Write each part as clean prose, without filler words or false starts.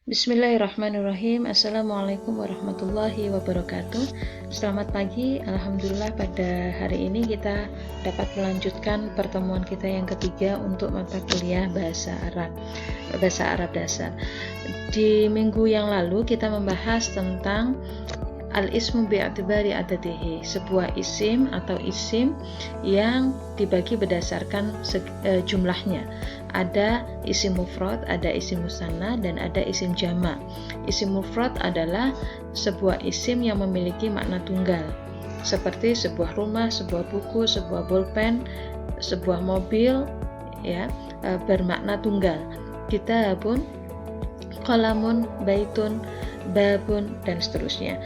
Bismillahirrahmanirrahim. Assalamualaikum warahmatullahi wabarakatuh. Selamat pagi. Alhamdulillah pada hari ini kita dapat melanjutkan pertemuan kita yang ketiga untuk mata kuliah bahasa Arab dasar. Di minggu yang lalu kita membahas tentang al-ismu bi'atibari adadihi, sebuah isim atau isim yang dibagi berdasarkan jumlahnya. Ada isim mufrad, ada isim musanna, dan ada isim jamak. Isim mufrad adalah sebuah isim yang memiliki makna tunggal, seperti sebuah rumah, sebuah buku, sebuah bolpen, sebuah mobil, ya, bermakna tunggal. Kitabun, qalamun, baitun, babun, dan seterusnya.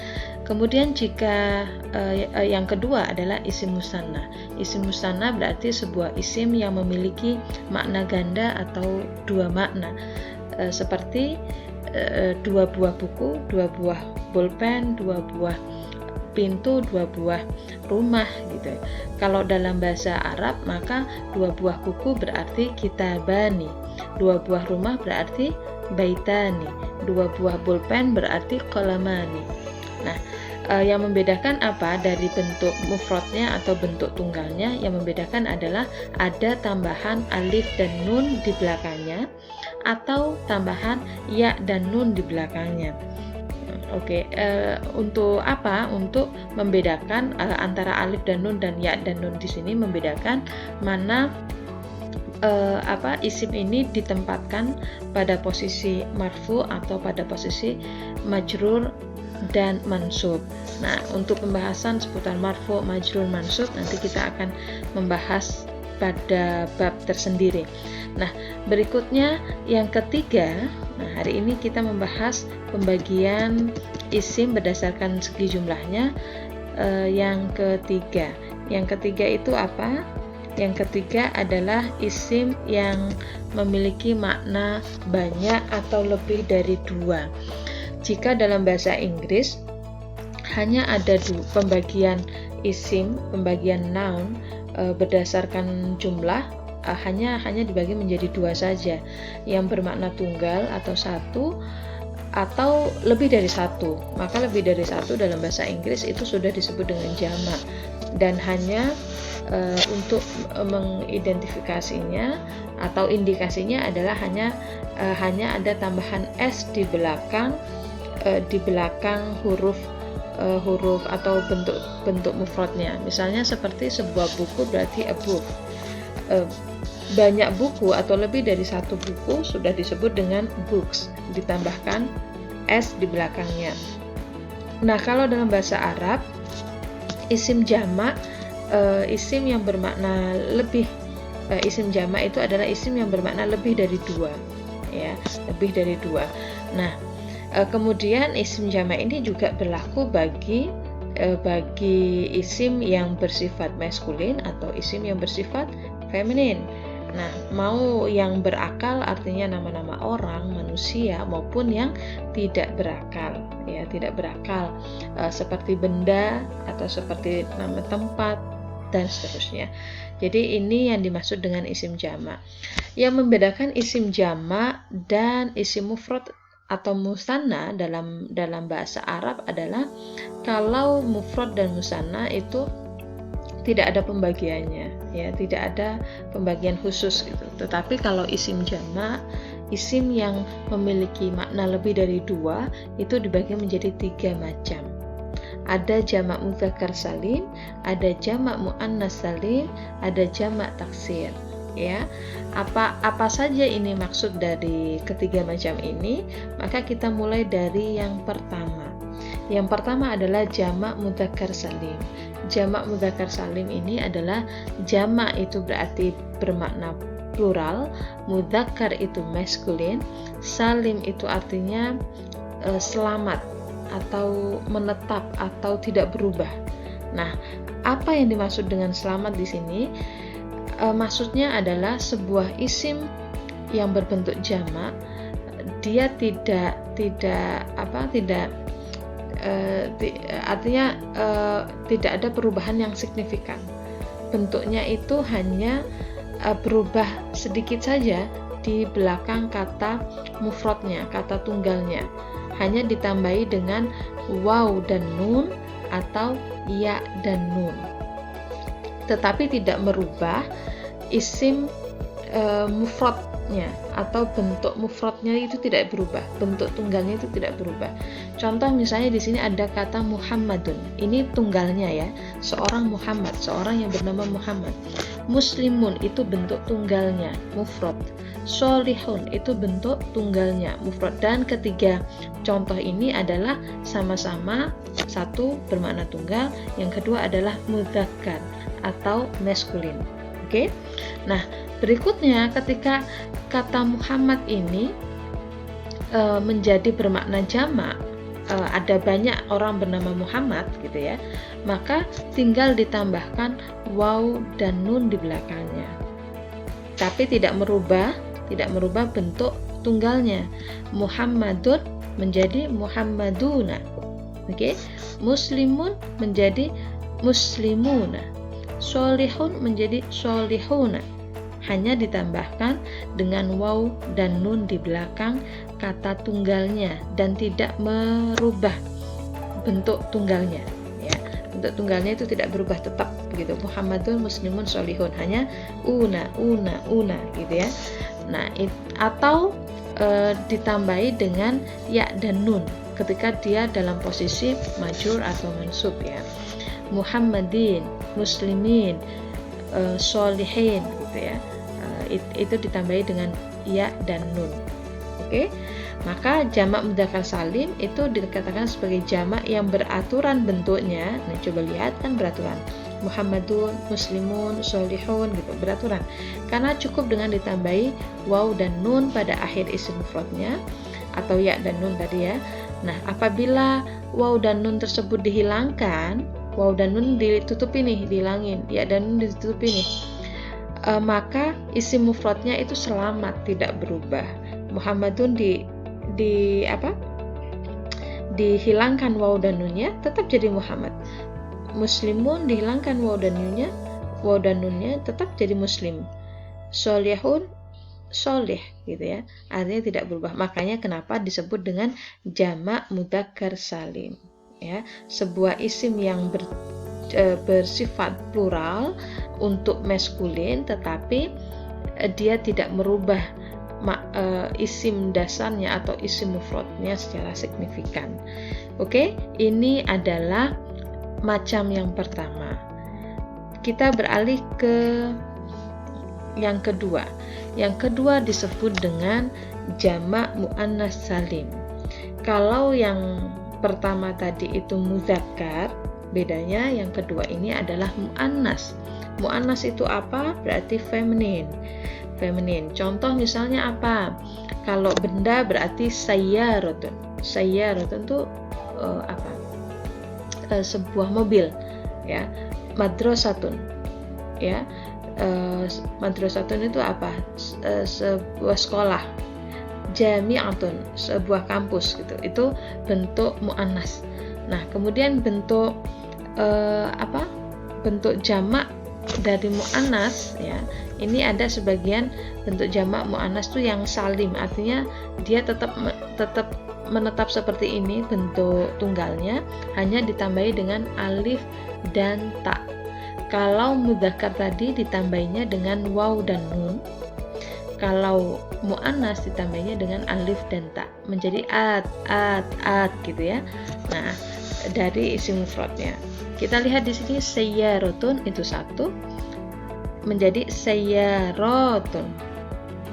Kemudian jika yang kedua adalah isim musanna. Isim musanna berarti sebuah isim yang memiliki makna ganda atau dua makna, seperti dua buah buku, dua buah bolpen, dua buah pintu, dua buah rumah gitu. Kalau dalam bahasa Arab maka dua buah buku berarti kitabani, dua buah rumah berarti baitani, dua buah bolpen berarti qalamani. Nah, yang membedakan apa dari bentuk mufradnya atau bentuk tunggalnya? Yang membedakan adalah ada tambahan alif dan nun di belakangnya atau tambahan ya dan nun di belakangnya. Oke, untuk apa? Untuk membedakan antara alif dan nun dan ya dan nun di sini, membedakan mana isim ini ditempatkan pada posisi marfu atau pada posisi majrur dan mansub. Nah, untuk pembahasan seputar marfu, majrur, mansub nanti kita akan membahas pada bab tersendiri. Nah, berikutnya yang ketiga. Nah, hari ini kita membahas pembagian isim berdasarkan segi jumlahnya. Yang ketiga itu apa? Yang ketiga adalah isim yang memiliki makna banyak atau lebih dari dua. Jika dalam bahasa Inggris hanya ada pembagian isim, pembagian noun berdasarkan jumlah, hanya dibagi menjadi dua saja, yang bermakna tunggal atau satu atau lebih dari satu. Maka lebih dari satu dalam bahasa Inggris itu sudah disebut dengan jamak, dan hanya untuk mengidentifikasinya atau indikasinya adalah hanya ada tambahan s di belakang huruf atau bentuk mufradnya. Misalnya seperti sebuah buku berarti a book. Banyak buku atau lebih dari satu buku sudah disebut dengan books, ditambahkan s di belakangnya. Nah, kalau dalam bahasa Arab isim jamak, isim yang bermakna lebih, isim jamak itu adalah isim yang bermakna lebih dari dua, ya, lebih dari dua. Nah, kemudian isim jamak ini juga berlaku bagi isim yang bersifat maskulin atau isim yang bersifat feminin. Nah, mau yang berakal artinya nama-nama orang, manusia, maupun yang tidak berakal, ya, tidak berakal, seperti benda atau seperti nama tempat dan seterusnya. Jadi ini yang dimaksud dengan isim jamak. Yang membedakan isim jamak dan isim mufrad atau musanna dalam bahasa Arab adalah kalau mufrad dan musanna itu tidak ada pembagiannya, ya, tidak ada pembagian khusus gitu. Tetapi kalau isim jamak, isim yang memiliki makna lebih dari dua, itu dibagi menjadi tiga macam. Ada jamak mudzakkar salim, ada jamak muannas salim, ada jamak taksir. Ya, apa saja ini maksud dari ketiga macam ini? Maka kita mulai dari yang pertama. Yang pertama adalah jamak mudzakkar salim. Jamak mudzakkar salim ini adalah jamak itu berarti bermakna plural, mudzakkar itu maskulin, salim itu artinya selamat atau menetap atau tidak berubah. Nah, apa yang dimaksud dengan selamat di sini? Maksudnya adalah sebuah isim yang berbentuk jamak, dia artinya tidak ada perubahan yang signifikan. Bentuknya itu hanya berubah sedikit saja, di belakang kata mufradnya, kata tunggalnya. Hanya ditambahi dengan waw dan nun atau ya dan nun. Tetapi tidak merubah isim mufradnya atau bentuk mufradnya itu tidak berubah, bentuk tunggalnya itu tidak berubah. Contoh misalnya di sini ada kata Muhammadun, ini tunggalnya ya, seorang Muhammad, seorang yang bernama Muhammad. Muslimun itu bentuk tunggalnya, mufrad. Sholihun itu bentuk tunggalnya, mufrad. Dan ketiga contoh ini adalah sama-sama, satu bermakna tunggal, yang kedua adalah mudzakkar atau maskulin. Oke. Nah, berikutnya ketika kata Muhammad ini menjadi bermakna jamak, ada banyak orang bernama Muhammad gitu ya, maka tinggal ditambahkan waw dan nun di belakangnya. Tapi tidak merubah bentuk tunggalnya. Muhammadun menjadi Muhammaduna. Oke. Muslimun menjadi muslimuna. Sholihun menjadi sholihuna. Hanya ditambahkan dengan waw dan nun di belakang kata tunggalnya dan tidak merubah bentuk tunggalnya ya. Bentuk tunggalnya itu tidak berubah, tetap begitu. Muhammadun, muslimun, sholihun, hanya una gitu ya. Nah, atau ditambahi dengan ya dan nun ketika dia dalam posisi majrur atau mansub ya. Muhammadin, muslimin, sholihin gitu ya. Itu ditambahi dengan ya dan nun. Oke. Maka jamak mudzakkar salim itu dikatakan sebagai jamak yang beraturan bentuknya. Nah, coba lihat kan beraturan. Muhammadun, muslimun, sholihun gitu, beraturan. Karena cukup dengan ditambahi waw dan nun pada akhir isim mufradnya atau ya dan nun tadi ya. Nah, apabila waw dan nun tersebut dihilangkan, waw dan nun ditutupi nih, dihilangin, ya dan nun ditutupi nih, maka isim mufradnya itu selamat, tidak berubah. Muhammadun dihilangkan waw dan nunnya, tetap jadi Muhammad. Muslimun dihilangkan waw dan nunnya, tetap jadi muslim. Sholihun, sholih gitu ya, artinya tidak berubah. Makanya kenapa disebut dengan jamak mudzakkar salim ya, sebuah isim yang bersifat plural untuk maskulin, tetapi dia tidak merubah isim dasarnya atau isim mufradnya secara signifikan. Oke, ini adalah macam yang pertama. Kita beralih ke yang kedua. Yang kedua disebut dengan jamak muannas salim. Kalau yang pertama tadi itu mudzakkar, bedanya yang kedua ini adalah muannas. Muannas itu apa? Berarti feminin. Contoh misalnya apa? Kalau benda berarti sayyaratun. Sayyaratun itu apa? Sebuah mobil ya. Madrasatun ya. Madrasatun itu apa? Sebuah sekolah. Jami'atun, sebuah kampus gitu. Itu bentuk muannas. Nah, kemudian bentuk bentuk jamak dari muannas ya. Ini ada sebagian bentuk jamak muannas tuh yang salim, artinya dia tetap menetap seperti ini bentuk tunggalnya, hanya ditambahi dengan alif dan ta. Kalau mudzakkar tadi ditambahinya dengan waw dan nun. Kalau muannas ditambahinya dengan alif dan ta, menjadi at gitu ya. Nah, dari isim mufradnya. Kita lihat di sini sayyaratun itu satu menjadi sayyaratun.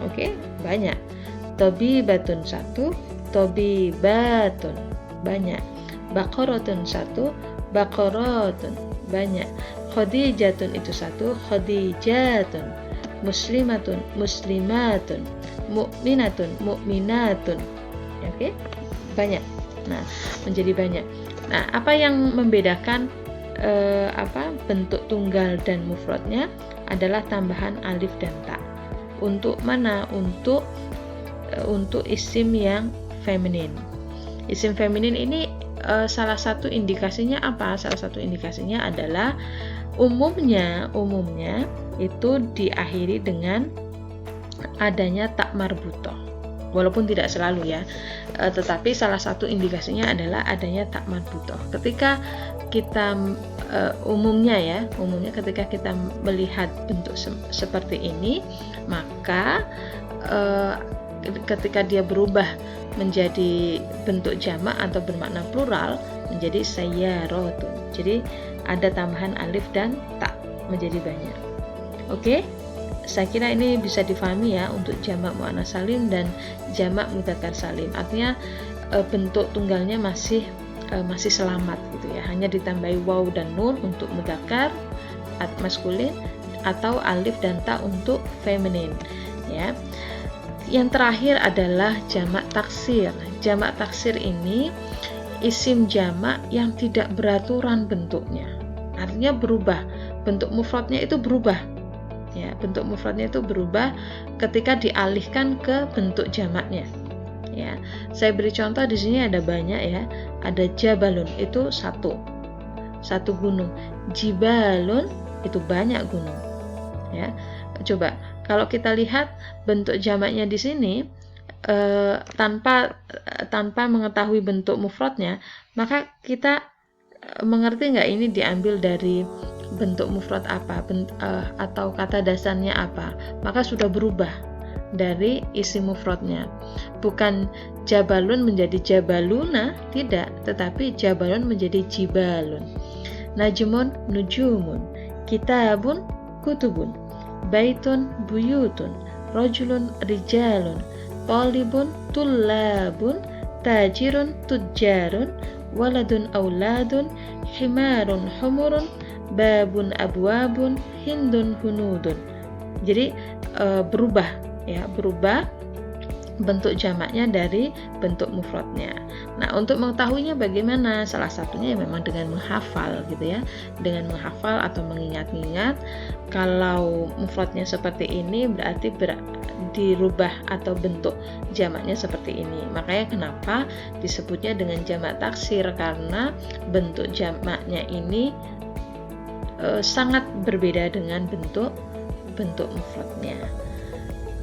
Oke, banyak. Tabibatun satu, tabibatun, banyak. Baqaratun satu, baqaratun, banyak. Khadijatun itu satu, khadijatun. Muslimatun, muslimatun. Mu'minatun, mu'minatun. Oke, banyak. Nah, menjadi banyak. Nah, apa yang membedakan bentuk tunggal dan mufradnya adalah tambahan alif dan ta. Untuk mana? Untuk isim yang feminin. Isim feminin ini salah satu indikasinya apa? Salah satu indikasinya adalah umumnya itu diakhiri dengan adanya tak marbutoh. Walaupun tidak selalu ya, tetapi salah satu indikasinya adalah adanya tak marbutoh. Ketika kita umumnya ketika kita melihat bentuk seperti ini, maka ketika dia berubah menjadi bentuk jamak atau bermakna plural menjadi sayyarotun. Jadi ada tambahan alif dan tak menjadi banyak. Oke? Saya kira ini bisa difahami ya untuk jamak muannats salim dan jamak mudzakkar salim. Artinya bentuk tunggalnya masih selamat gitu ya. Hanya ditambahi waw dan nun untuk mudzakkar maskulin atau alif dan ta untuk feminin ya. Yang terakhir adalah jamak taksir. Jamak taksir ini isim jamak yang tidak beraturan bentuknya. Artinya berubah, bentuk mufradnya itu berubah. Ya, bentuk mufradnya itu berubah ketika dialihkan ke bentuk jamaknya. Ya, saya beri contoh di sini ada banyak ya. Ada jabalun itu satu gunung. Jibalun itu banyak gunung. Ya, coba kalau kita lihat bentuk jamaknya di sini tanpa mengetahui bentuk mufradnya, maka kita mengerti nggak ini diambil dari bentuk mufrad apa atau kata dasarnya apa, maka sudah berubah dari isi mufradnya. Bukan jabalun menjadi jabaluna, tidak, tetapi jabalun menjadi jibalun. Najmun nujumun, kitabun kutubun, baitun buyutun, rajulun rijalun, talibun tullabun, tajirun tujjarun, waladun auladun, himarun humurun, babun abwabun, hindun hunudun. Jadi berubah bentuk jamaknya dari bentuk mufradnya. Nah, untuk mengetahuinya bagaimana? Salah satunya memang dengan menghafal gitu ya. Dengan menghafal atau mengingat-ingat. Kalau mufradnya seperti ini berarti dirubah atau bentuk jamaknya seperti ini. Makanya kenapa disebutnya dengan jamak taksir, karena bentuk jamaknya ini sangat berbeda dengan bentuk mufradnya.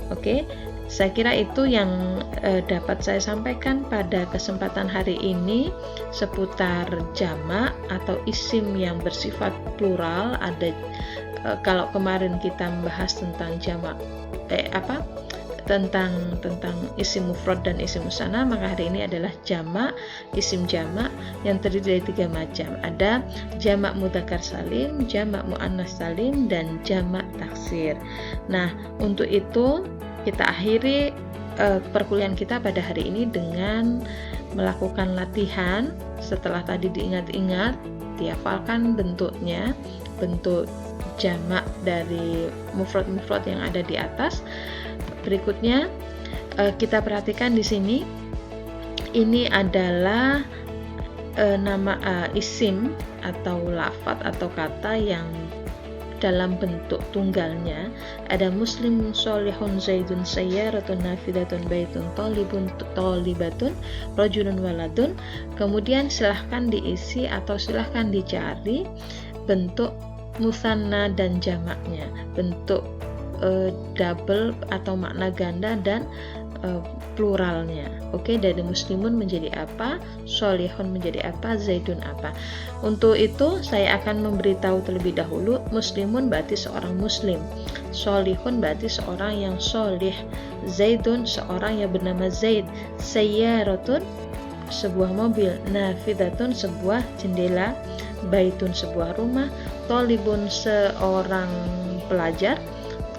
Oke, saya kira itu yang dapat saya sampaikan pada kesempatan hari ini seputar jamak atau isim yang bersifat plural. Ada kalau kemarin kita membahas tentang jamak tentang isim mufrad dan isim musanna, maka hari ini adalah jamak, isim jamak yang terdiri dari 3 macam. Ada jamak mudzakkar salim, jamak muannats salim, dan jamak taksir. Nah, untuk itu kita akhiri perkuliahan kita pada hari ini dengan melakukan latihan. Setelah tadi diingat-ingat, dihafalkan bentuknya, bentuk jamak dari mufrad-mufrad yang ada di atas. Berikutnya kita perhatikan di sini, ini adalah nama isim atau lafadz atau kata yang dalam bentuk tunggalnya ada muslimun sholihun zaidun sayyaratun nafidatun baitun talibun talibatun rajulun waladun. Kemudian silahkan diisi atau silahkan dicari bentuk musanna dan jamaknya, bentuk double atau makna ganda dan pluralnya. Oke, dari muslimun menjadi apa, sholihun menjadi apa, zaidun apa. Untuk itu saya akan memberitahu terlebih dahulu. Muslimun berarti seorang muslim, sholihun berarti seorang yang sholih, zaidun seorang yang bernama Zaid, sayyaratun sebuah mobil, nafidatun sebuah jendela, baitun sebuah rumah, talibun seorang pelajar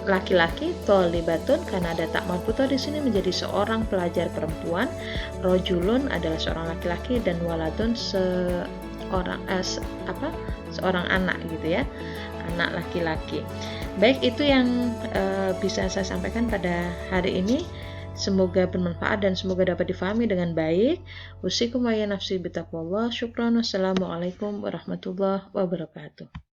laki-laki, tolibatun karena ada tak marbutoh di sini menjadi seorang pelajar perempuan, rojulun adalah seorang laki-laki, dan waladun seorang anak gitu ya, anak laki-laki. Baik, itu yang bisa saya sampaikan pada hari ini. Semoga bermanfaat dan semoga dapat difahami dengan baik. Usikum wa ya nafsi bitaqwallah. Syukran. Wassalamualaikum warahmatullahi wabarakatuh.